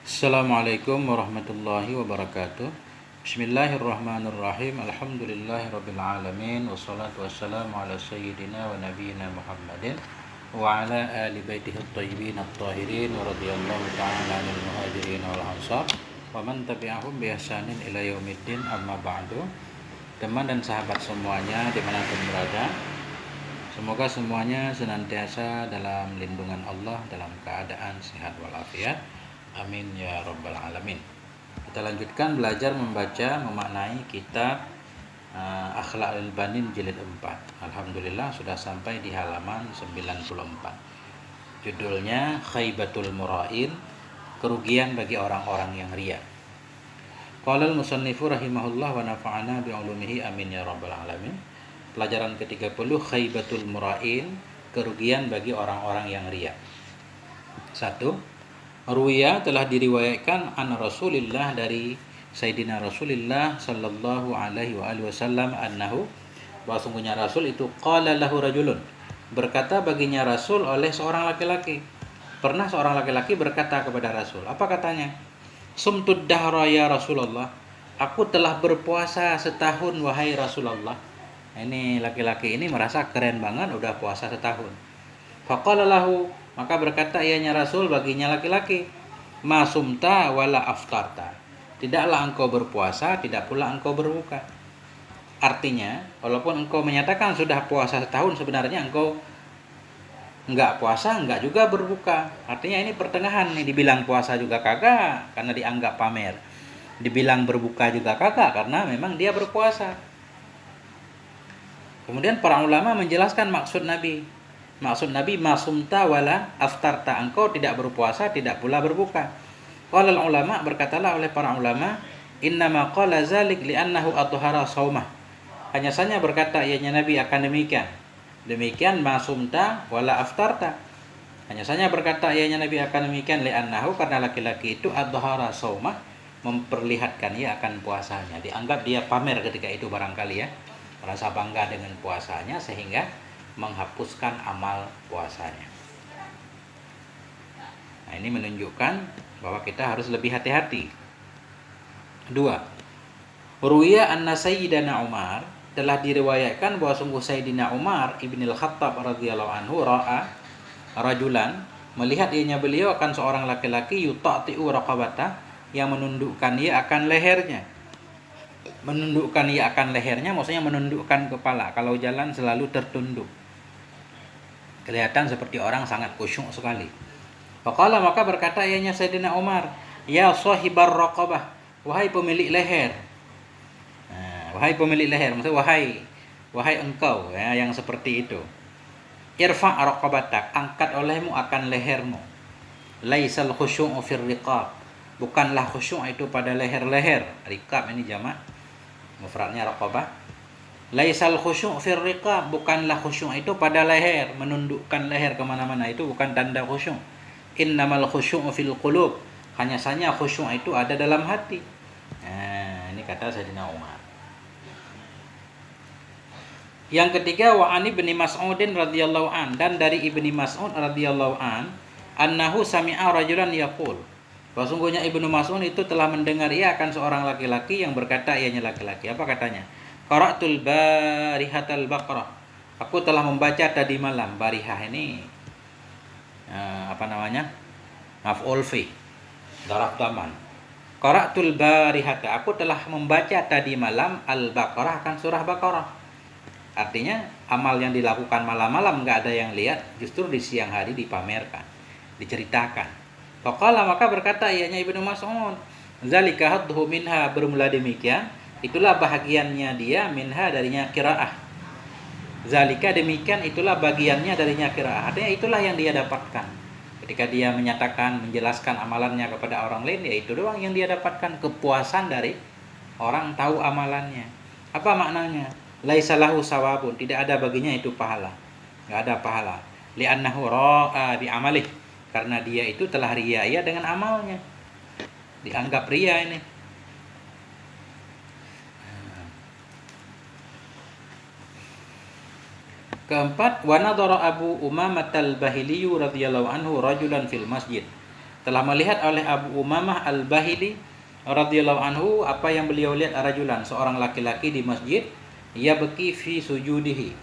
Assalamualaikum warahmatullahi wabarakatuh. Bismillahirrahmanirrahim. Alhamdulillahirrabbilalamin. Wassalatu wassalamu ala sayyidina wa nabiyina Muhammadin wa ala ali baitihi at-tayyibin at-tahirin wa radiyallahu ta'ala 'anil muhajirin wal ansar wa man tabi'ahum bi ihsanin ila yaumiddin, amma ba'du. Teman dan sahabat semuanya dimanapun berada, semoga semuanya senantiasa dalam lindungan Allah, dalam keadaan sehat walafiat. Amin ya rabbal alamin. Kita lanjutkan belajar membaca memaknai kitab Akhlaqul Banin jilid 4. Alhamdulillah sudah sampai di halaman 94. Judulnya Khaibatul Mura'in, kerugian bagi orang-orang yang riya. Qala al-musannifu rahimahullah wa nafa'ana bi ulumihi amin ya rabbal alamin. Pelajaran ke-30, Khaibatul Mura'in, kerugian bagi orang-orang yang riya. 1. Ruya telah diriwayatkan an Rasulillah, dari Sayyidina Rasulullah sallallahu alaihi wasallam, annahu, bahwa sungguhnya Rasul itu, qala lahu rajulun, berkata baginya Rasul oleh seorang laki-laki. Pernah seorang laki-laki berkata kepada Rasul, apa katanya? Sumtud dahra ya Rasulullah, aku telah berpuasa setahun wahai Rasulullah. Ini laki-laki ini merasa keren banget, udah puasa setahun. Faqala lahu, maka berkata ianya Rasul baginya laki-laki, ma sumta wala aftarta, tidaklah engkau berpuasa, tidak pula engkau berbuka. Artinya, walaupun engkau menyatakan sudah puasa setahun, sebenarnya engkau enggak puasa, enggak juga berbuka. Artinya ini pertengahan nih, dibilang puasa juga kagak karena dianggap pamer, dibilang berbuka juga kagak karena memang dia berpuasa. Kemudian para ulama menjelaskan maksud Nabi. Maksud Nabi, masumta wala aftarta, engkau tidak berpuasa, tidak pula berbuka. Qala ulama, berkatalah oleh para ulama, innama qala zalik li'annahu athhara shaumah. Hanya saja berkata ianya Nabi akan demikian. Demikian masumta wala aftarta. Hanya saja berkata ianya Nabi akan demikian li'annahu, karena laki-laki itu athhara shaumah, memperlihatkan ia akan puasanya. Dianggap dia pamer ketika itu barangkali ya. Merasa bangga dengan puasanya sehingga menghapuskan amal puasanya. Nah, ini menunjukkan bahwa kita harus lebih hati-hati. 2. Ruwiya anna Sayyidina Umar, telah diriwayatkan bahwa sungguh Sayyidina Umar ibn al-Khattab radhiyallahu anhu ra'a rajulan, melihat ianya beliau akan seorang laki-laki, yuta'ti'u raqabata, yang menundukkan ia akan lehernya. Menundukkan ia akan lehernya maksudnya menundukkan kepala. Kalau jalan selalu tertunduk, kelihatan seperti orang sangat khusyuk sekali. Faqala, maka berkata ianya Sayyidina Umar, ya sahibar raqabah, wahai pemilik leher. Wahai pemilik leher, maksudnya wahai engkau ya, yang seperti itu. Irfa' raqabatak, angkat olehmu akan lehermu. Laisal khusyu'u fir riqab, bukanlah khusyuk itu pada leher-leher. Riqab ini jamak, mufradnya raqabah. Laisal khusyuk fir riqab, bukanlah khusyuk itu pada leher, menundukkan leher kemana-mana, itu bukan tanda khusyuk. Innamal khusyuk fil qulub, hanya saja khusyuk itu ada dalam hati. Nah, ini kata Sayyidina Umar. Yang ketiga, wa an ibni Mas'udin radhiyallahu an, dan dari Ibni Mas'ud radhiyallahu an, annahu sami'a rajulan yaqul, bahwa sungguhnya Ibnu Mas'ud itu telah mendengar ia akan seorang laki-laki yang berkata, ianya laki-laki, apa katanya? Qara'tul barihatal baqarah, aku telah membaca tadi malam. Barihah ini maf'ul fi, daraf daman. Qara'tul barihata, aku telah membaca tadi malam al-baqarah, akan surah Baqarah. Artinya amal yang dilakukan malam-malam enggak ada yang lihat, justru di siang hari dipamerkan, diceritakan. Faqala, maka berkata ianya Ibnu Mas'ud, zalika hadduhu minha, bermula demikian, itulah bahagiannya dia, minha, darinya qiraah. Zalika, demikian, itulah bagiannya darinya qiraah. Artinya itulah yang dia dapatkan. Ketika dia menyatakan, menjelaskan amalannya kepada orang lain, ya itu doang yang dia dapatkan, kepuasan dari orang tahu amalannya. Apa maknanya? Laisa lahu sawabun, tidak ada baginya itu pahala. Enggak ada pahala. Li'annahu ra'a bi amalih, karena dia itu telah riya dengan amalnya. Dianggap riya ini. Keempat, wa nadhara Abu Umamah al-Bahili radhiyallahu anhu rajulan fil masjid, telah melihat oleh Abu Umamah Al-Bahili radhiyallahu anhu apa yang beliau lihat rajulan, seorang laki-laki di masjid, yabki fi sujudihi,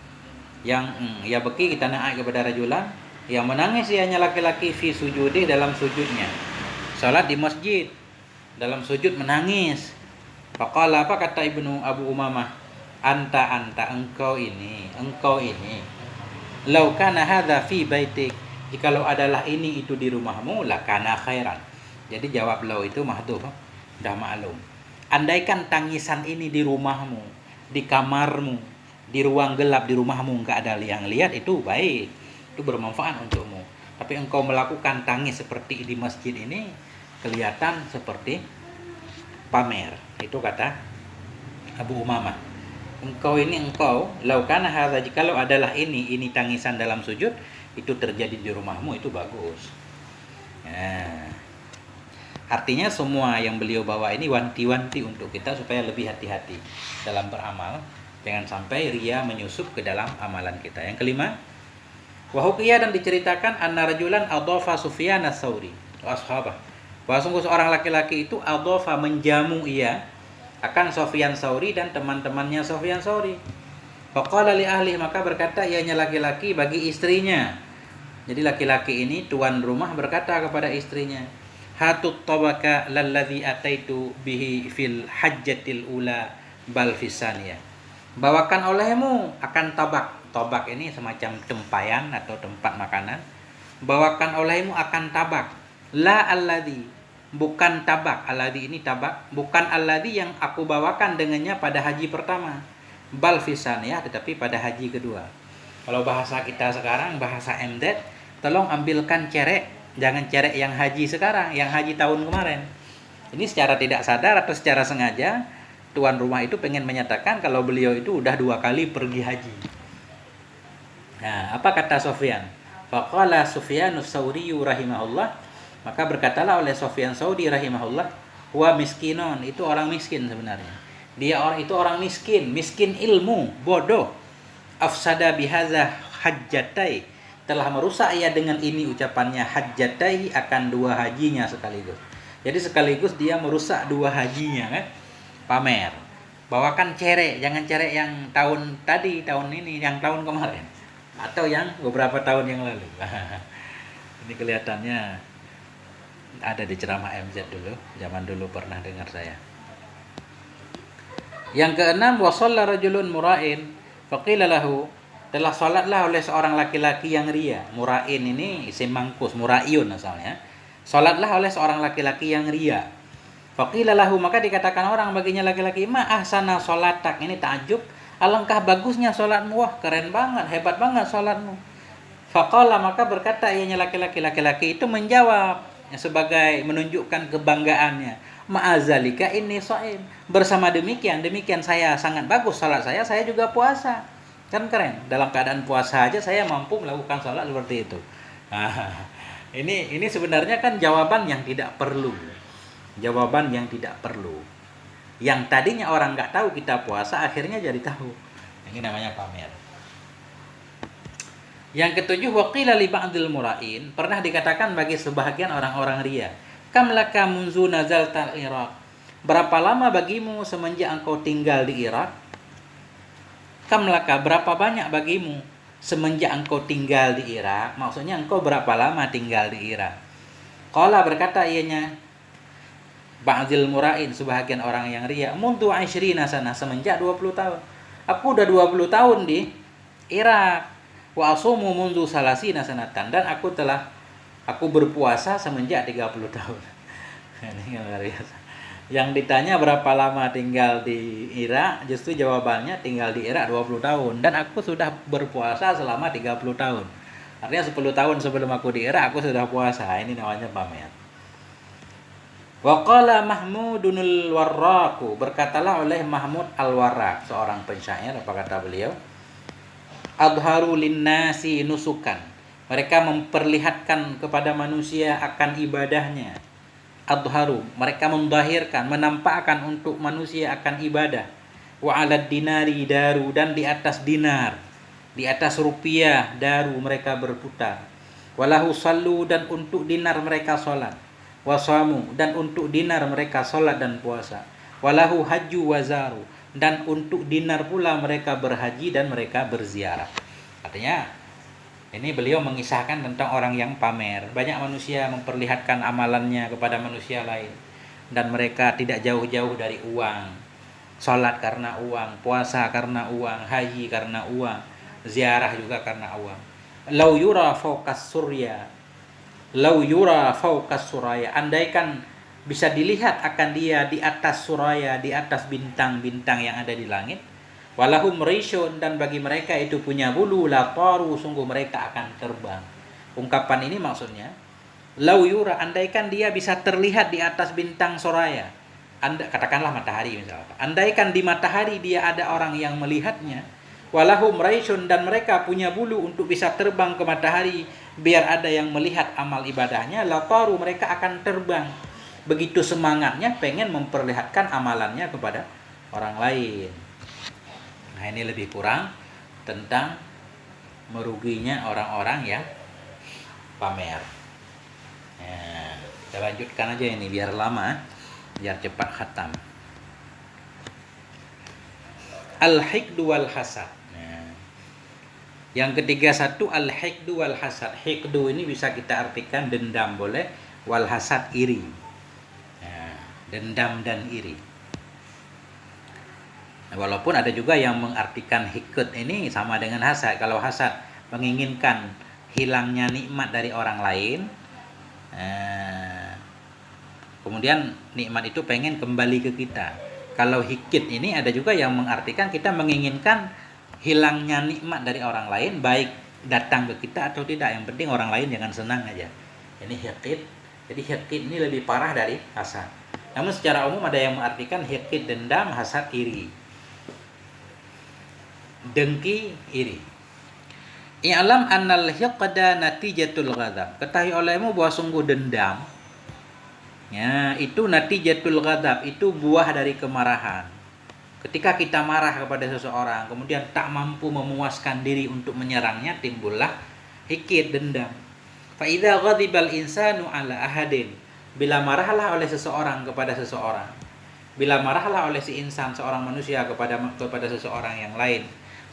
yang yabki kita naik kepada rajulan yang menangis ianya laki-laki fi sujudi dalam sujudnya. Salat di masjid, dalam sujud menangis. Faqala, apa kata Ibnu Abu Umamah? Anta engkau ini. Lau kana hadza fi baitik, jikalau adalah ini itu di rumahmu, la kana khairan. Jadi jawab lau itu mahdhuf, dah maklum. Andaikan tangisan ini di rumahmu, di kamarmu, di ruang gelap di rumahmu, enggak ada yang lihat, itu baik, itu bermanfaat untukmu. Tapi engkau melakukan tangis seperti di masjid ini, kelihatan seperti pamer. Itu kata Abu Umamah. Engkau, laukana hadza, jikalau adalah ini tangisan dalam sujud, itu terjadi di rumahmu, itu bagus. Nah, artinya semua yang beliau bawa ini wanti-wanti untuk kita supaya lebih hati-hati dalam beramal, jangan sampai riya menyusup ke dalam amalan kita. Yang kelima, wa huqiya, dan diceritakan anna rajulan adhafa Sufyan ats-Tsauri wa ashabah, bahwa sungguh seorang laki-laki itu adhafa, menjamu ia akan Sufyan Tsauri dan teman-temannya Sufyan Tsauri. Faqala li ahli, maka berkata ianya laki-laki bagi istrinya. Jadi laki-laki ini tuan rumah berkata kepada istrinya, hatut tabaka lalladzi ataitu bihi fil hajjatil ula bal fisaniyah, bawakan olehmu akan tabak. Tabak ini semacam tempayan atau tempat makanan. Bawakan olehmu akan tabak. La alladzi, bukan tabak. Alladzi ini tabak, bukan alladzi yang aku bawakan dengannya pada haji pertama. Bal fisaniyah, tetapi pada haji kedua. Kalau bahasa kita sekarang, bahasa MZ, tolong ambilkan cerek. Jangan cerek yang haji sekarang, yang haji tahun kemarin. Ini secara tidak sadar atau secara sengaja, tuan rumah itu pengen menyatakan kalau beliau itu udah 2 kali pergi haji. Nah, apa kata Sufyan? Faqala Sufyanus Tsauri rahimahullah, maka berkatalah oleh Sufyan Tsauri rahimahullah, huwa miskinun, itu orang miskin sebenarnya. Dia itu orang miskin ilmu, bodoh. Afsada bihaza hajjatai, telah merusak ia dengan ini ucapannya hajjatai, akan 2 hajinya sekaligus. Jadi sekaligus dia merusak 2 hajinya kan. Pamer. Bawakan cerek, jangan cerek yang tahun tadi, tahun ini, yang tahun kemarin, atau yang beberapa tahun yang lalu. Ini kelihatannya ada di ceramah MZ dulu, zaman dulu pernah dengar saya. Yang keenam, wa shalla rajulun mura'in faqila lahu, telah salatlah oleh seorang laki-laki yang ria. Mura'in ini isim mangkus, mura'iyun asalnya. Salatlah oleh seorang laki-laki yang ria. Faqila lahu, maka dikatakan orang baginya laki-laki, ma ahsana salatak, ini takjub, alangkah bagusnya salatmu, wah keren banget, hebat banget salatmu. Faqala, maka berkata ianya laki-laki itu menjawab sebagai menunjukkan kebanggaannya, ma'azalika inni shaim, bersama demikian saya sangat bagus salat saya juga puasa. Kan keren, dalam keadaan puasa aja saya mampu melakukan salat seperti itu. Nah, ini sebenarnya kan jawaban yang tidak perlu. Jawaban yang tidak perlu. Yang tadinya orang nggak tahu kita puasa, akhirnya jadi tahu. Ini namanya pamer. Yang ketujuh, waqila li ba'dil mura'in, pernah dikatakan bagi sebahagian orang-orang ria, kam laka munzu nazalta Irak, berapa lama bagimu semenjak engkau tinggal di Irak? Kam laka, berapa banyak bagimu semenjak engkau tinggal di Irak? Maksudnya engkau berapa lama tinggal di Irak? Qala, berkata ianya ba'dil mura'in, sebahagian orang yang ria, mundu 20 sana, semenjak 20 tahun. Aku udah 20 tahun di Irak. Wa asumu mundu salasina sanatan, dan aku berpuasa semenjak 30 tahun. Ini luar biasa. Yang ditanya berapa lama tinggal di Irak, justru jawabannya tinggal di Irak 20 tahun, dan aku sudah berpuasa selama 30 tahun. Artinya 10 tahun sebelum aku di Irak aku sudah puasa. Ini namanya pamer. Wa qala Mahmudunul Warraq, berkatalah oleh Mahmud Al-Warraq, seorang penyair, apa kata beliau? Adharu linnasi nusukan, mereka memperlihatkan kepada manusia akan ibadahnya. Adharu, mereka mendahirkan, menampakkan untuk manusia akan ibadah. Wa 'alad dinari daru, dan di atas dinar, di atas rupiah daru mereka berputar. Walahu sallu, dan untuk dinar mereka salat. wasamu, dan untuk dinar mereka salat dan puasa. Walahu haju wazaru, dan untuk dinar pula mereka berhaji dan mereka berziarah. Artinya ini beliau mengisahkan tentang orang yang pamer. Banyak manusia memperlihatkan amalannya kepada manusia lain, dan mereka tidak jauh-jauh dari uang. Salat karena uang, puasa karena uang, haji karena uang, ziarah juga karena uang. Lau yura fauqas surya, lau yura fauqas suraya, andaikan bisa dilihat akan dia di atas suraya, di atas bintang-bintang yang ada di langit. Walahum rishun, dan bagi mereka itu punya bulu, la taru, sungguh mereka akan terbang. Ungkapan ini maksudnya, lau yura, andaikan dia bisa terlihat di atas bintang suraya. Katakanlah matahari misalnya. Andaikan di matahari dia ada orang yang melihatnya. Walahum rishun, dan mereka punya bulu untuk bisa terbang ke matahari, biar ada yang melihat amal ibadahnya, la taru, mereka akan terbang. Begitu semangatnya pengen memperlihatkan amalannya kepada orang lain. Nah, ini lebih kurang tentang meruginya orang-orang yang pamer. Nah, kita lanjutkan aja ini biar lama, biar cepat khatam. Al-hikdu wal hasad. Nah, yang ketiga satu, al-hikdu wal hasad. Hikdu ini bisa kita artikan dendam boleh, wal hasad iri. Nah, dendam dan iri. Walaupun ada juga yang mengartikan hikd ini sama dengan hasad. Kalau hasad menginginkan hilangnya nikmat dari orang lain, kemudian nikmat itu pengen kembali ke kita. Kalau hikd ini ada juga yang mengartikan kita menginginkan hilangnya nikmat dari orang lain, baik datang ke kita atau tidak, yang penting orang lain jangan senang aja. Ini hikd. Jadi hikd ini lebih parah dari hasad. Namun secara umum ada yang mengartikan hikd dendam, hasad iri. Dengki, iri. I'lam annal hiqda natijatul ghadab. Ketahui olehmu bahwa sungguh dendam, ya, itu natijatul ghadab, itu buah dari kemarahan. Ketika kita marah kepada seseorang, kemudian tak mampu memuaskan diri untuk menyerangnya, timbullah hikid, dendam. Fa idza ghadibal insanu ala ahadin, bila marahlah oleh seseorang kepada seseorang, bila marahlah oleh si insan, seorang manusia kepada seseorang yang lain,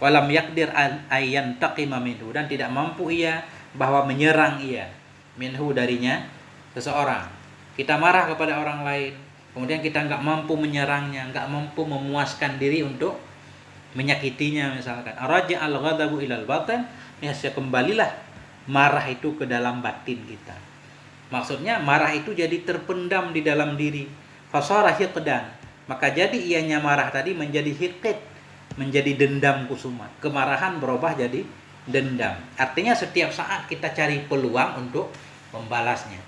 walam yakdir ayyan taqima minhu, dan tidak mampu ia bahwa menyerang ia minhu darinya seseorang. Kita marah kepada orang lain, kemudian kita nggak mampu menyerangnya, nggak mampu memuaskan diri untuk menyakitinya misalkan. Araja al ghadabu ilal batin, ya kembalilah marah itu ke dalam batin kita. Maksudnya marah itu jadi terpendam di dalam diri. Fasara hiqdan, maka jadi ianya marah tadi menjadi hiqid, menjadi dendam kusuma. Kemarahan berubah jadi dendam. Artinya setiap saat kita cari peluang untuk membalasnya.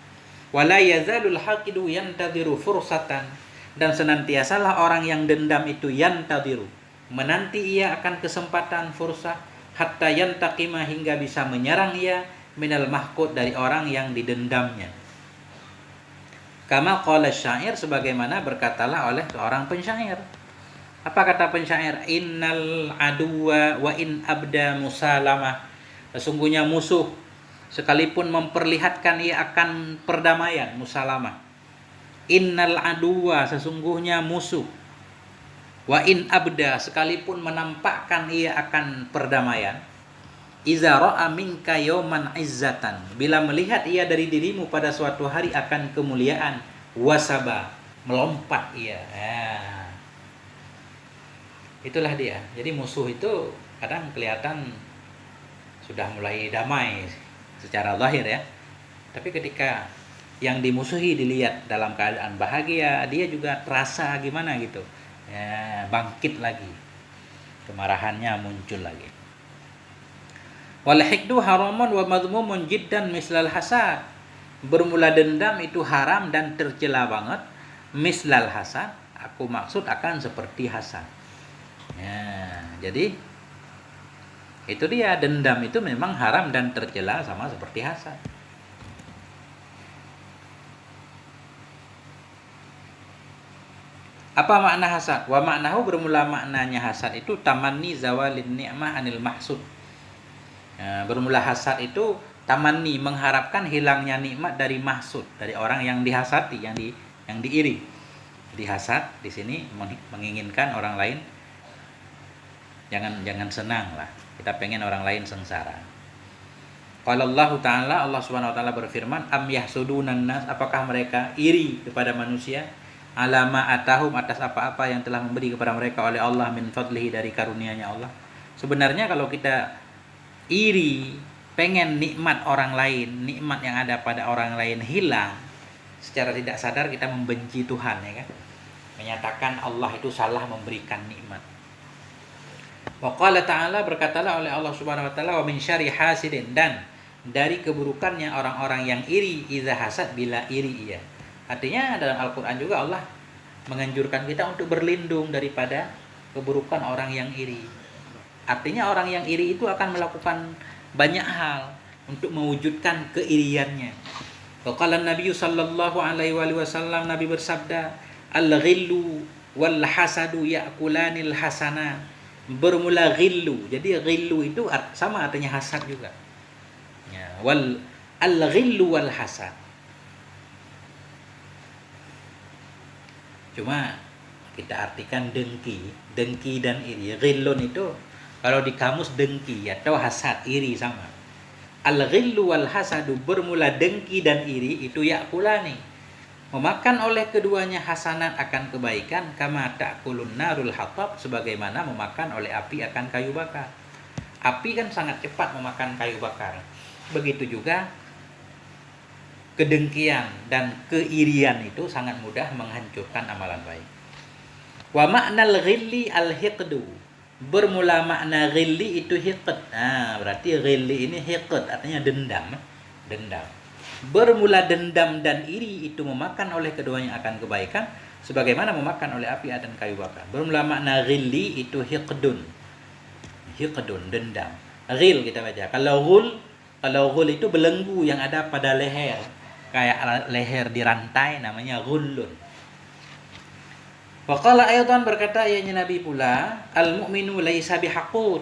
Wala yazalul haqidu yantadhiru fursatan, dan senantiasalah orang yang dendam itu yantadhiru, menanti ia akan kesempatan fursah, hatta yantaqima, hingga bisa menyerang ia minal mahqud, dari orang yang didendamnya. Kama qala syair, sebagaimana berkatalah oleh seorang pensyair. Apa kata pensyair? Innal aduwa wa in abda musalamah. Sesungguhnya musuh, sekalipun memperlihatkan ia akan perdamaian, musalamah. Innal aduwa, sesungguhnya musuh. Wa in abda, sekalipun menampakkan ia akan perdamaian. Iza ra'a minka yawman izzatan, bila melihat ia dari dirimu pada suatu hari akan kemuliaan, wasaba, melompat ia. Itulah dia. Jadi musuh itu kadang kelihatan sudah mulai damai secara zahir ya. Tapi ketika yang dimusuhi dilihat dalam keadaan bahagia, dia juga terasa gimana gitu. Ya, bangkit lagi. Kemarahannya muncul lagi. Wal hikdu haramun wa madhmumun jiddan mislal hasad. Bermula dendam itu haram dan tercela banget. Mislal hasad, aku maksud akan seperti hasad. Ya, jadi itu dia, dendam itu memang haram dan tercela sama seperti hasad. Apa makna hasad? Wa maknahu, bermula maknanya hasad itu tamanni zawalin ni'mah anil mahsud. Ya, bermula hasad itu tamanni, mengharapkan hilangnya nikmat dari mahsud, dari orang yang dihasati, yang diiri. Dihasad di sini menginginkan orang lain jangan senang lah. Kita pengen orang lain sengsara. Qala Allah Ta'ala, Allah Subhanahu wa taala berfirman, am yahsudunan nas, apakah mereka iri kepada manusia, alama atahum, atas apa-apa yang telah memberi kepada mereka oleh Allah, min fadlihi, dari karunia-Nya Allah. Sebenarnya kalau kita iri, pengen nikmat orang lain, nikmat yang ada pada orang lain hilang, secara tidak sadar kita membenci Tuhan, ya kan? Menyatakan Allah itu salah memberikan nikmat. Wa qala ta'ala, berkatalah oleh Allah Subhanahu wa taala, wa min syarri hasidin, dan dari keburukannya orang-orang yang iri, idza hasad, bila iri ia. Artinya dalam Al-Qur'an juga Allah menganjurkan kita untuk berlindung daripada keburukan orang yang iri. Artinya orang yang iri itu akan melakukan banyak hal untuk mewujudkan keiriannya. Wa qala Nabi sallallahu alaihi wasallam, Nabi bersabda, al-ghillu wal hasadu ya'kulanil hasanat. Bermula ghillu. Jadi ghillu itu sama artinya hasad juga. Ya, wal al-ghillu wal hasad. Cuma kita artikan dengki dan iri. Ghillun itu kalau di kamus dengki atau hasad, iri sama. Al-ghillu wal hasadu, bermula dengki dan iri itu yakulani, memakan oleh keduanya hasanat akan kebaikan, kama ta'kulun narul hatab, sebagaimana memakan oleh api akan kayu bakar. Api kan sangat cepat memakan kayu bakar. Begitu juga kedengkian dan keirian itu sangat mudah menghancurkan amalan baik. Wa ma'nal ghilli al-hiqdu, bermula makna ghilli itu hiqd. Berarti ghilli ini hiqd, artinya dendam. Bermula dendam dan iri itu memakan oleh keduanya akan kebaikan, sebagaimana memakan oleh api dan kayu bakar. Bermula makna ghilli itu hiqdun, dendam. Ghil kita baca. Kalau ghul itu belenggu yang ada pada leher, kayak leher dirantai, namanya ghullun. Wa qala ayatan, berkata ianya Nabi pula, al-mu'minu laisa bihaqud,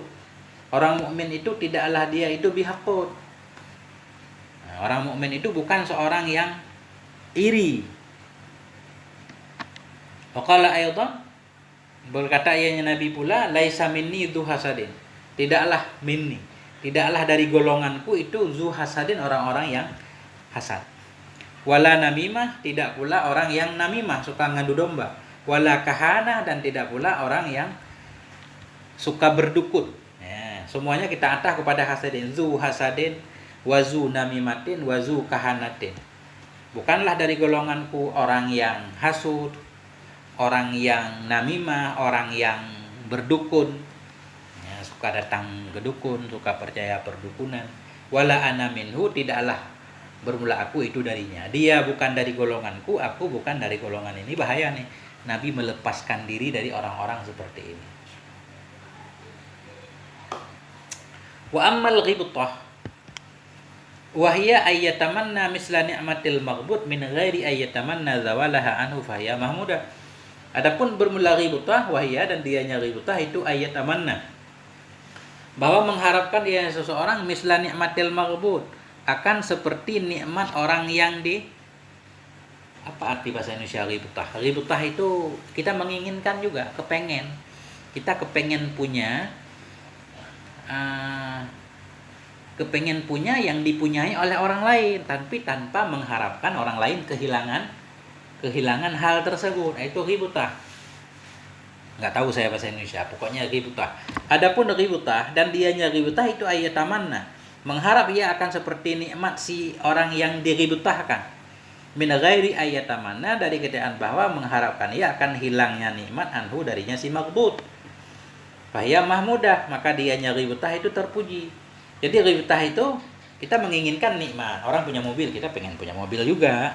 orang mukmin itu tidaklah dia itu bihaqud. Orang mukmin itu bukan seorang yang iri. Wa qala ayatan, berkata ianya Nabi pula, laisa minni dzu hasadin, tidaklah minni, tidaklah dari golonganku itu dzu hasadin, orang-orang yang hasad. Wala namimah, tidak pula orang yang namimah, suka ngadu domba. Wala kahanah, dan tidak pula orang yang suka berdukun. Ya, semuanya kita atah kepada hasadin. Zu hasadin, wazu namimatin, wazu kahanatin. Bukanlah dari golonganku orang yang hasud, orang yang namimah, orang yang berdukun. Ya, suka datang ke dukun, suka percaya perdukunan. Wala ana minhu, tidaklah bermula aku itu darinya. Dia bukan dari golonganku, aku bukan dari golongan ini. Bahaya nih, Nabi melepaskan diri dari orang-orang seperti ini. Wa ammal ghibtah wa hiya ayyatamanna misla ni'matil maghbut min ghairi ayyatamanna zawalaha anhu fa hiya mahmudah. Adapun bermula ghibtah, wa hiya, dan dianya ghibtah itu ayyatamanna, bahwa mengharapkan dia seseorang misla ni'matil maghbut, akan seperti nikmat orang yang apa arti bahasa Indonesia ghibtah? Ghibtah itu kita menginginkan juga, kita kepengen punya yang dipunyai oleh orang lain, tapi tanpa mengharapkan orang lain kehilangan hal tersebut. Itu ghibtah. Nggak tahu saya bahasa Indonesia, pokoknya ghibtah. Adapun ghibtah dan dianya ghibtah itu ayatamanna, mengharap ia akan seperti nikmat si orang yang dighibtahkan. Min ghairi ayatamanna, dari keadaan bahwa mengharapkan ia akan hilangnya nikmat anhu, darinya si maghbut. Fahya mahmudah, maka dianya ghibtah itu terpuji. Jadi ghibtah itu kita menginginkan nikmat. Orang punya mobil, kita pengen punya mobil juga.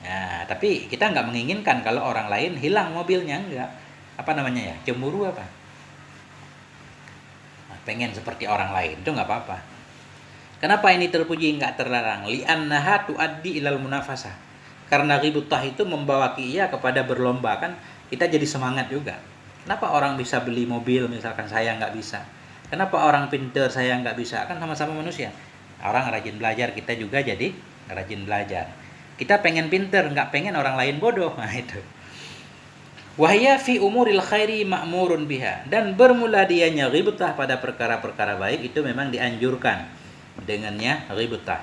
Nah, tapi kita nggak menginginkan kalau orang lain hilang mobilnya, enggak. Apa namanya ya? Cemburu apa? Nah, pengen seperti orang lain, itu nggak apa-apa. Kenapa ini terpuji, enggak terlarang? Li'annaha tuaddi ilal munafasah. Karena ghibtah itu membawa ia kepada berlomba, kan kita jadi semangat juga. Kenapa orang bisa beli mobil, misalkan saya nggak bisa? Kenapa orang pintar saya nggak bisa? Kan sama-sama manusia. Orang rajin belajar, kita juga jadi rajin belajar. Kita pengen pinter, nggak pengen orang lain bodoh. Nah itu. Wahya fi umuril khairi ma'murun biha. Dan bermula dianya ghibtah pada perkara-perkara baik itu memang dianjurkan dengannya ghibtah.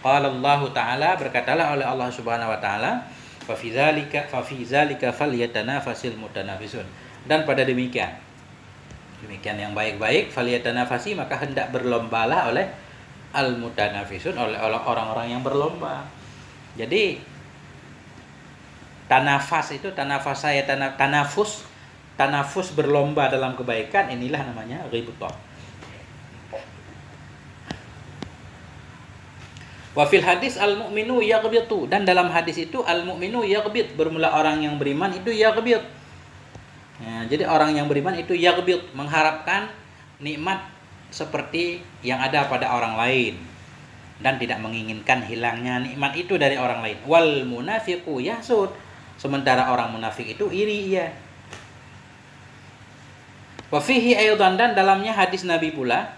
Qala Allah Ta'ala, berkatalah oleh Allah Subhanahu wa taala, fa fi dzalika falyatanafasil mutanafisun. Dan pada demikian yang baik-baik, falyatanafasi, maka hendak berlombalah oleh al-mutanafisun, oleh orang-orang yang berlomba. Jadi tanafas itu, tanafus berlomba dalam kebaikan, inilah namanya ghibtah. Wa fil hadis al-mu'minu yaghbitu, dan dalam hadis itu al-mu'minu yaghbit, bermula orang yang beriman itu yaghbit. Ya, jadi orang yang beriman itu yaghbit, mengharapkan nikmat seperti yang ada pada orang lain dan tidak menginginkan hilangnya nikmat itu dari orang lain. Wal munafiqu yahsud, sementara orang munafik itu iri ia. Wa fihi aydan, dan dalamnya hadis Nabi pula,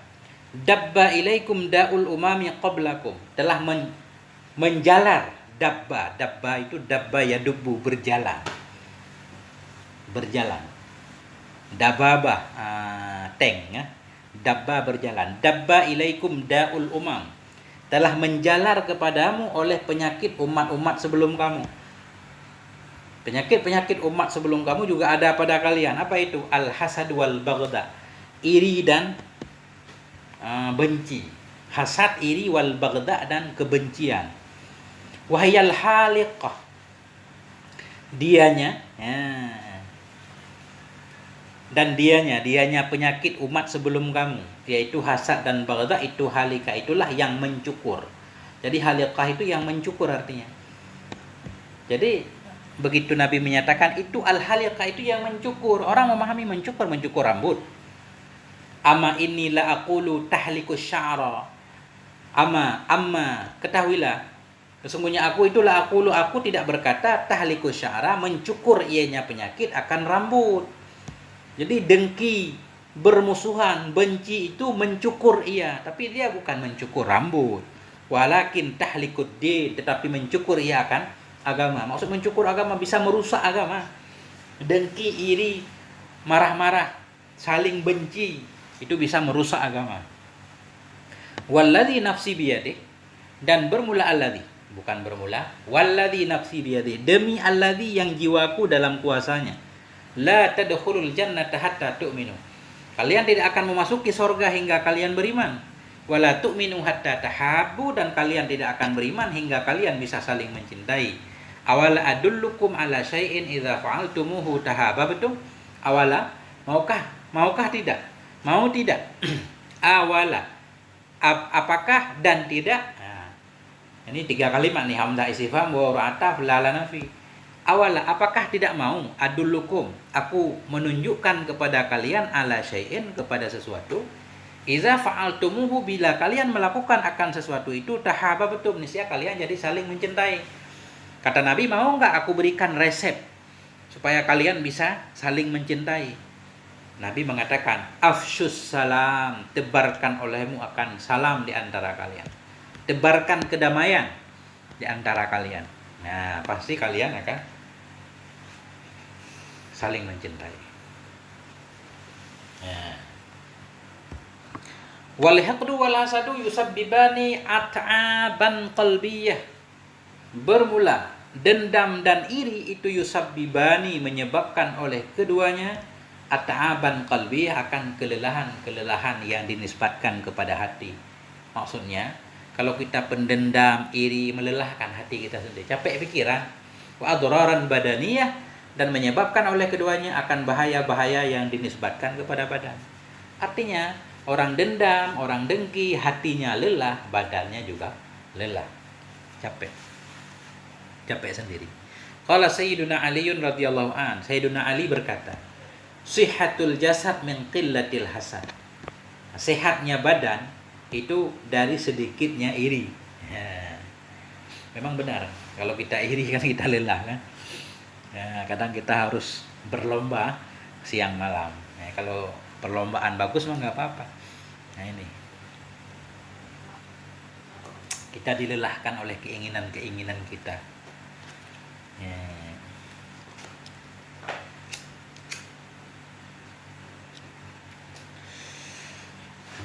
dabba ilaikum da'ul umami qablakum, telah menjalar. Dabba itu dabba yadubbu, berjalan. Dababah, tank ya. Dabba berjalan. Dabba ilaikum da'ul umam, telah menjalar kepadamu oleh penyakit umat-umat sebelum kamu. Penyakit umat sebelum kamu juga ada pada kalian. Apa itu? Al-hasad wal baghda, iri dan benci. Hasad, iri, wal baghda, dan kebencian. Wahyal haliqah, dianya penyakit umat sebelum kamu, yaitu hasad dan baghda. Itu halika, itulah yang mencukur. Jadi haliqah itu yang mencukur artinya. Jadi begitu Nabi menyatakan itu al-haliqah, itu yang mencukur. Orang memahami mencukur rambut. Amma inni la aqulu tahlikus sya'ra. Amma ketahuilah, sesungguhnya aku tidak berkata tahlikus sya'ra, mencukur ianya penyakit akan rambut. Jadi dengki, bermusuhan, benci itu mencukur ia, tapi dia bukan mencukur rambut. Walakin tahlikud din, tetapi mencukur ia akan agama. Maksud mencukur agama, bisa merusak agama. Dengki, iri, marah-marah, saling benci, itu bisa merusak agama. Walladzi nafsi biyadih, dan bermula alladzi, bukan bermula, walladzi nafsi biyadih, demi alladzi yang jiwaku dalam kuasanya. La tadkhulul jannata hatta tu'minu, kalian tidak akan memasuki surga hingga kalian beriman. Wala tu'minu hatta tahabbu, dan kalian tidak akan beriman hingga kalian bisa saling mencintai. Awala adullukum ala syai'in idza fa'altumuhu tahabbtum. Awala, maukah tidak? Mau tidak? Awala, apakah dan tidak? Nah, ini 3 kalimat nih, hamzah istifham wa ra'ataf la nafi. Awala, apakah tidak mau? Adullukum, aku menunjukkan kepada kalian, ala syai'in, kepada sesuatu. Iza fa'altumuhu, bila kalian melakukan akan sesuatu itu, tahabbtum, niscaya kalian jadi saling mencintai. Kata Nabi, mau enggak aku berikan resep supaya kalian bisa saling mencintai? Nabi mengatakan, afsyus salam, tebarkan olehmu akan salam di antara kalian. Tebarkan kedamaian di antara kalian. Nah, pasti kalian akan saling mencintai. Wal haqdu wal hasadu yusabbibani at'aban qalbiyah. Bermula dendam dan iri itu yusabbibani, menyebabkan oleh keduanya at'aban qalbiyah, akan kelelahan yang dinisbatkan kepada hati. Maksudnya, kalau kita pendendam, iri, melelahkan hati kita sendiri, capek pikiran. Wa adraran badaniyah, dan menyebabkan oleh keduanya akan bahaya-bahaya yang dinisbatkan kepada badan. Artinya, orang dendam, orang dengki, hatinya lelah, badannya juga lelah. Capek sendiri. Qala Sayyiduna Aliun radhiyallahu an, Sayyiduna Ali berkata, "Sihhatul jasad min qillatil hasad." Sehatnya badan itu dari sedikitnya iri. Ya. Memang benar, kalau kita iri kan kita lelah kan. Ya, kadang kita harus berlomba siang malam. Ya, kalau perlombaan bagus mah nggak apa-apa. Nah ini. Kita dilelahkan oleh keinginan-keinginan kita. Ya.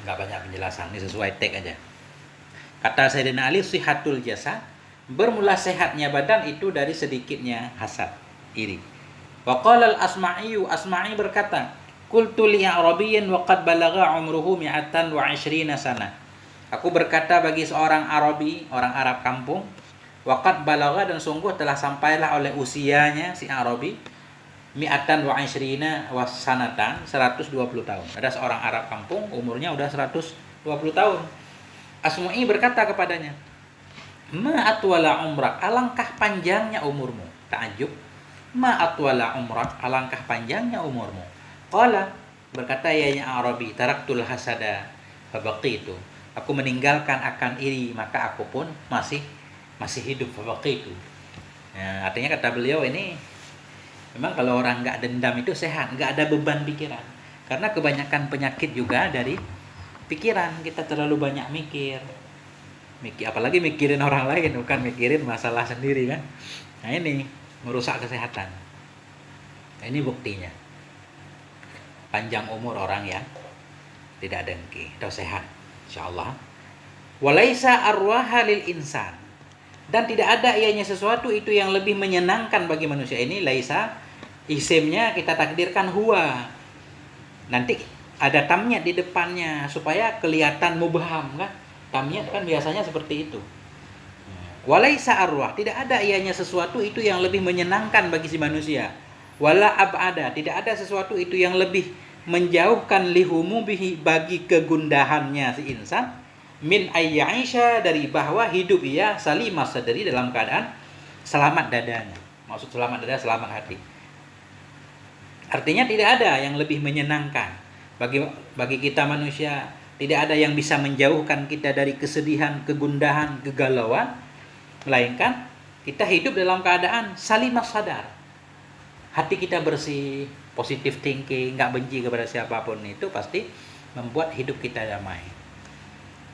Nggak banyak penjelasan, ini sesuai teks aja. Kata Sayyidina Ali, sihatul jasad, bermula sehatnya badan itu dari sedikitnya hasad, iri. Wa qala al-Asma'i, Asma'i berkata, qultu li Arabiyyin wa qad balagha umruhu 120 sana. Aku berkata bagi seorang Arabi, orang Arab kampung, wa qad balagha, dan sungguh telah sampailah oleh usianya si Arabi 120 sanatan, 120 tahun. Ada seorang Arab kampung umurnya udah 120 tahun. Asma'i berkata kepadanya, ma atwala umrak, alangkah panjangnya umurmu. Ta'ajub, ma atwala umrak, alangkah panjangnya umurmu. Qala, berkata ya Arabi, taraktul hasada fabaqitu, aku meninggalkan akan iri, maka aku pun masih hidup, fabaqitu. Ya, artinya kata beliau ini, memang kalau orang nggak dendam itu sehat, nggak ada beban pikiran. Karena kebanyakan penyakit juga dari pikiran. Kita terlalu banyak mikir, apalagi mikirin orang lain, bukan mikirin masalah sendiri kan. Nah ini merusak kesehatan. Nah, ini buktinya. Panjang umur orang yang tidak dengki atau sehat, insyaallah. Walaisa arwaha lil insan, dan tidak ada ianya sesuatu itu yang lebih menyenangkan bagi manusia. Ini laisa, isimnya kita takdirkan huwa. Nanti ada tamnya di depannya supaya kelihatan mubham kan. Tamnya kan biasanya seperti itu. Walaisa arwah, tidak ada ianya sesuatu itu yang lebih menyenangkan bagi si manusia. Wala abada, tidak ada sesuatu itu yang lebih menjauhkan lihumu bihi, bagi kegundahannya si insan, min ayyaisha, dari bahwa hidup ia salimah sadari, dalam keadaan selamat dadanya. Maksud selamat dada, selamat hati. Artinya tidak ada yang lebih menyenangkan bagi kita manusia. Tidak ada yang bisa menjauhkan kita dari kesedihan, kegundahan, kegalauan, melainkan kita hidup dalam keadaan salimah sadar. Hati kita bersih, positive thinking, nggak benci kepada siapapun, itu pasti membuat hidup kita damai.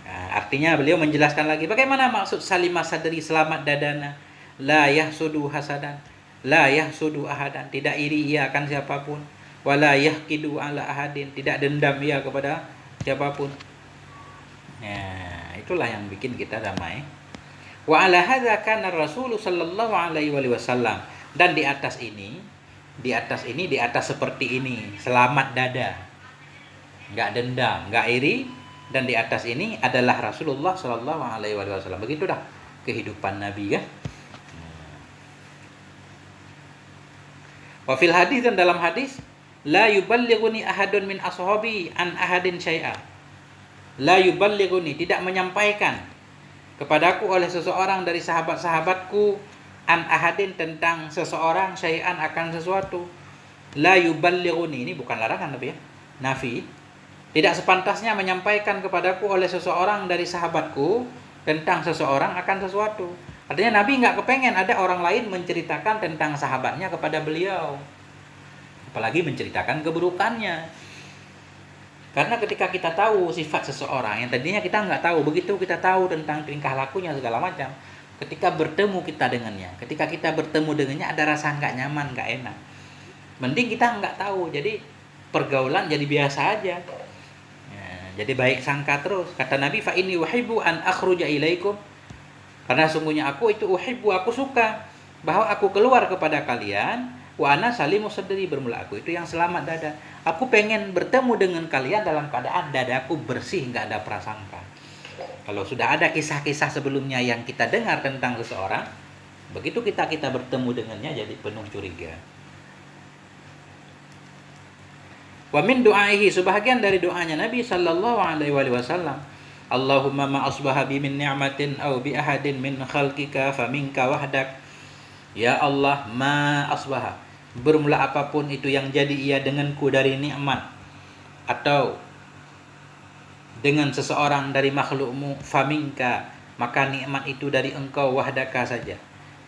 Nah, artinya beliau menjelaskan lagi bagaimana maksud salimah sadari, selamat dadana. La yahsudu hasadan, la yahsudu ahadan, tidak iri ia akan siapapun. Wala yahqidu ala ahadin, tidak dendam ia kepada siapapun. Nah, itulah yang bikin kita damai. Wa ala hadza kana Rasul sallallahu alaihi wasallam, dan di atas seperti ini, selamat dada, enggak dendam, enggak iri, dan di atas ini adalah Rasulullah sallallahu alaihi wasallam. Begitu dah kehidupan Nabi ya. Wa fil hadis, dan dalam hadis, la yuballighuni ahadun min ashabi an ahadin syai'a. La yuballighuni, tidak menyampaikan kepadaku oleh seseorang dari sahabat-sahabatku, an ahadin, tentang seseorang, syai'an, akan sesuatu. La yuballighuni, ini bukan larangan tapi ya, nafi. Tidak sepantasnya menyampaikan kepadaku oleh seseorang dari sahabatku tentang seseorang akan sesuatu. Artinya Nabi nggak kepengen ada orang lain menceritakan tentang sahabatnya kepada beliau, apalagi menceritakan keburukannya. Karena ketika kita tahu sifat seseorang yang tadinya kita nggak tahu, begitu kita tahu tentang tingkah lakunya segala macam, ketika bertemu kita bertemu dengannya ada rasa nggak nyaman, nggak enak. Mending kita nggak tahu, jadi pergaulan jadi biasa aja. Ya, jadi baik sangka terus. Kata Nabi, fa inni uhibbu an akhruja ilaikum, karena sungguhnya aku itu uhibbu, aku suka bahwa aku keluar kepada kalian, wa ana salimu sadri, bermula aku itu yang selamat dada. Aku pengen bertemu dengan kalian dalam keadaan dadaku bersih, nggak ada prasangka. Kalau sudah ada kisah-kisah sebelumnya yang kita dengar tentang seseorang, begitu kita bertemu dengannya jadi penuh curiga. Wa min du'aihi, sebahagian dari doanya Nabi sallallahu alaihi wasallam, Allahumma ma asbaha bi min ni'matin aw bi ahadin min khalqika faminka wahdak. Ya Allah, ma asbaha, bermula apapun itu yang jadi ia denganku dari nikmat atau dengan seseorang dari makhlukmu, faminka, maka nikmat itu dari engkau, wahdaka saja.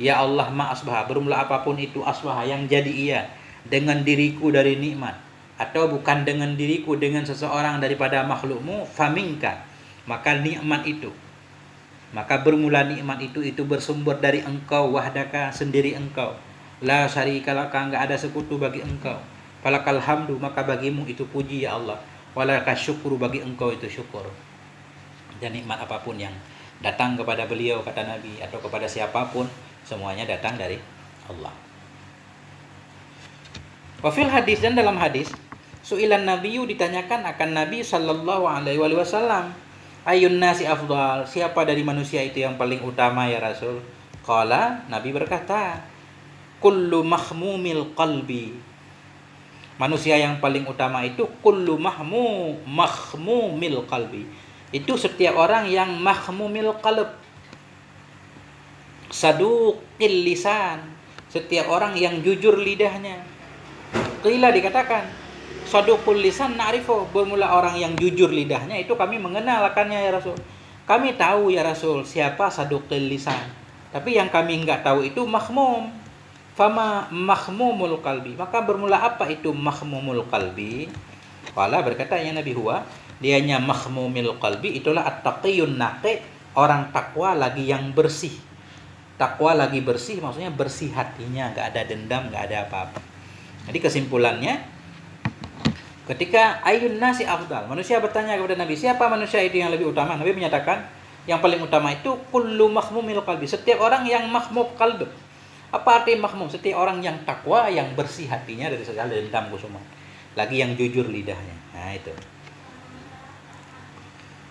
Ya Allah, ma asbaha, bermula apapun itu asbaha yang jadi ia dengan diriku dari nikmat, atau bukan dengan diriku, dengan seseorang daripada makhlukmu, faminka, maka nikmat itu Maka bermula nikmat itu bersumber dari engkau wahdaka, sendiri engkau. La syarika laka, enggak ada sekutu bagi engkau. Falakal hamdu, maka bagimu itu puji ya Allah. Walaka syukru, bagi engkau itu syukur. Dan nikmat apapun yang datang kepada beliau, kata Nabi, atau kepada siapapun, semuanya datang dari Allah. Wafil hadis, dan dalam hadis, su'ilan nabiyyu, ditanyakan akan Nabi sallallahu alaihi wasallam, ayun nasi afdal, siapa dari manusia itu yang paling utama ya Rasul? Qala, Nabi berkata, kullu mahmumil qalbi. Manusia yang paling utama itu kullu mahmumil qalbi. Itu setiap orang yang mahmumil qalb, saduqil lisan, setiap orang yang jujur lidahnya. Qila, dikatakan, saduqul lisan na'rifu, bermula orang yang jujur lidahnya itu kami mengenal akannya ya Rasul. Kami tahu ya Rasul siapa saduqil lisan, tapi yang kami enggak tahu itu mahmum. Fama mahmumul qalbi, maka bermula apa itu mahmumul qalbi? Qala, berkata ya Nabi, huwa, dianya mahmumil qalbi itulah at-taqiyun naqi, orang takwa lagi yang bersih. Takwa lagi bersih maksudnya bersih hatinya, enggak ada dendam, enggak ada apa-apa. Jadi kesimpulannya, ketika ayun nasi afdal, manusia bertanya kepada Nabi, siapa manusia itu yang lebih utama? Nabi menyatakan, yang paling utama itu kullu mahmumil qalbi, setiap orang yang mahmum qalb. Apa arti mahmum? Setiap orang yang takwa, yang bersih hatinya dari segala dendam kusuma, lagi yang jujur lidahnya. Nah itu.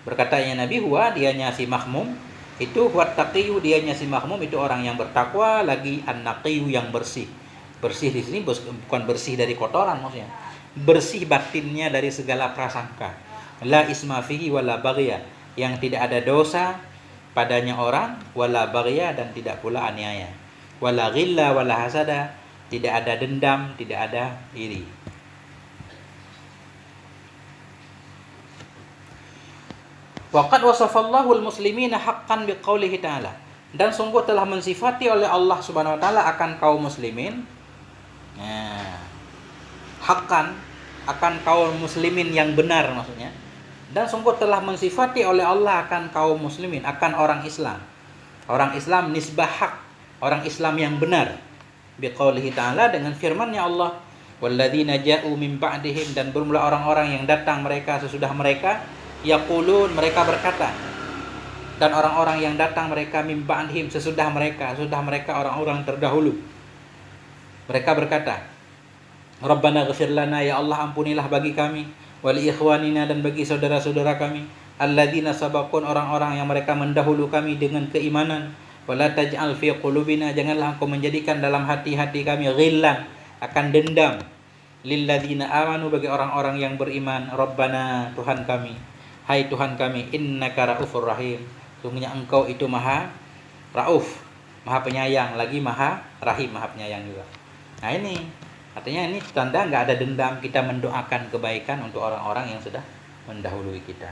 Berkatanya Nabi, huwa, dianya si mahmum itu, huwa taqiyu, dianya si mahmum itu orang yang bertakwa, lagi an-naqiyu, yang bersih. Bersih di sini bukan bersih dari kotoran maksudnya. Bersih batinnya dari segala prasangka. La isma fihi wala baghya, yang tidak ada dosa padanya orang, wala baghya, dan tidak pula aniaya. Wala ghilla wala hasada, tidak ada dendam, tidak ada iri. Waqad wasafallahu al-muslimina haqqan biqaulihi ta'ala, dan sungguh telah mensifati oleh Allah Subhanahu wa taala akan kaum muslimin, haqqan, akan kaum muslimin yang benar maksudnya. Dan sungguh telah mensifati oleh Allah akan kaum muslimin, akan orang Islam. Orang Islam nisbah hak, orang Islam yang benar. Biqaulihi ta'ala, dengan firman-Nya Allah, walladzina ja'u min ba'dihim, dan bermula orang-orang yang datang mereka sesudah mereka, yaqulun, mereka berkata, dan orang-orang yang datang mereka min ba'dihim, sesudah mereka orang-orang terdahulu, mereka berkata, Rabbana ghfir lana, ya Allah ampunilah bagi kami, wali ikhwanina, dan bagi saudara-saudara kami, alladzina sabaqun, orang-orang yang mereka mendahulu kami dengan keimanan, wala taj'al fi qulubina, janganlah engkau menjadikan dalam hati-hati kami ghillan, akan dendam, lilladzina amanu, bagi orang-orang yang beriman. Rabbana, Tuhan kami, hai Tuhan kami, innaka raufur rahim, sungguhnya engkau itu maha rauf, maha penyayang, lagi maha rahim, maha penyayang juga. Nah ini artinya, ini tanda nggak ada dendam, kita mendoakan kebaikan untuk orang-orang yang sudah mendahului kita.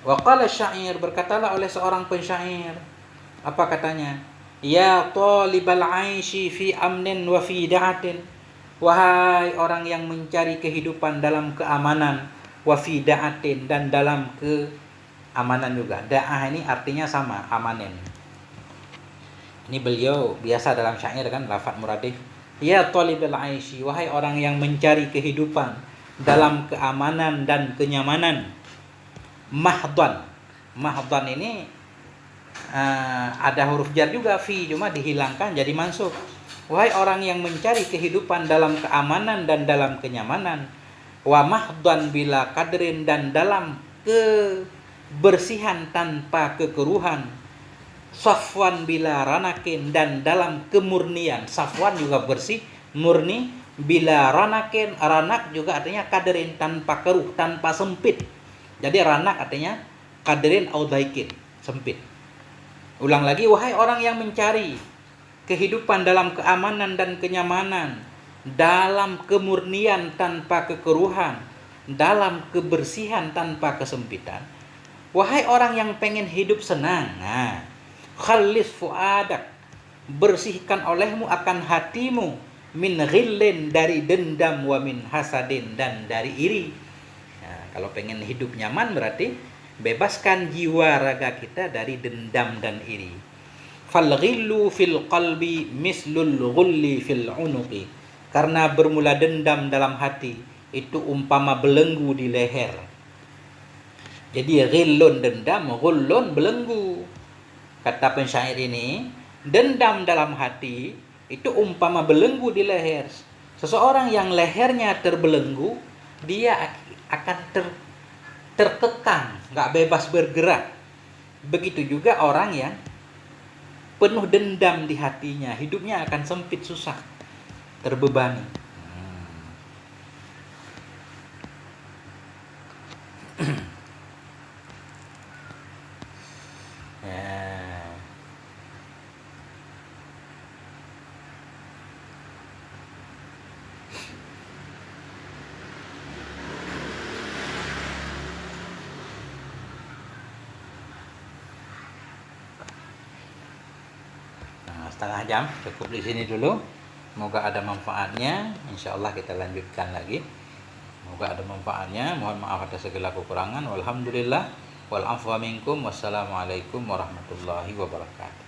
Wa qala syair, berkatalah oleh seorang pensyair, apa katanya? Ya talibal aishi fi amnin wa fi da'atin, wahai orang yang mencari kehidupan dalam keamanan, wa fi da'atin, dan dalam keamanan juga. Da'ah ini artinya sama, amanin. Ini beliau biasa dalam syair kan, lafaz muradif. Ya talibal aishi, wahai orang yang mencari kehidupan dalam keamanan dan kenyamanan. Mahdan ini ada huruf jar juga, fi, cuma dihilangkan jadi mansub. Wahai orang yang mencari kehidupan dalam keamanan dan dalam kenyamanan. Wa mahdan bila kadrin, dan dalam kebersihan tanpa kekeruhan. Safwan bila ranakin, dan dalam kemurnian. Safwan juga bersih, murni. Bila ranakin, ranak juga artinya kadrin, tanpa keruh, tanpa sempit. Jadi ranak artinya kadrin au daikin, sempit. Ulang lagi, wahai orang yang mencari kehidupan dalam keamanan dan kenyamanan, dalam kemurnian tanpa kekeruhan, dalam kebersihan tanpa kesempitan. Wahai orang yang pengen hidup senang, khalis fuadak, bersihkan olehmu akan hatimu, min ghillin, dari dendam, wa min hasadin, dan dari iri. Kalau pengen hidup nyaman berarti bebaskan jiwa raga kita dari dendam dan iri. Fal ghillu fil qalbi mislul ghulli fil unuqi. Karena bermula dendam dalam hati itu umpama belenggu di leher. Jadi ghillun dendam, ghullun belenggu. Kata pensyair ini, dendam dalam hati itu umpama belenggu di leher. Seseorang yang lehernya terbelenggu, dia akan terkekang, nggak bebas bergerak. Begitu juga orang yang penuh dendam di hatinya, hidupnya akan sempit, susah, terbebani. Setengah jam cukup di sini dulu. Semoga ada manfaatnya. Insya Allah kita lanjutkan lagi. Semoga ada manfaatnya. Mohon maaf atas segala kekurangan. Walhamdulillah. Wal afwa minkum. Wassalamualaikum warahmatullahi wabarakatuh.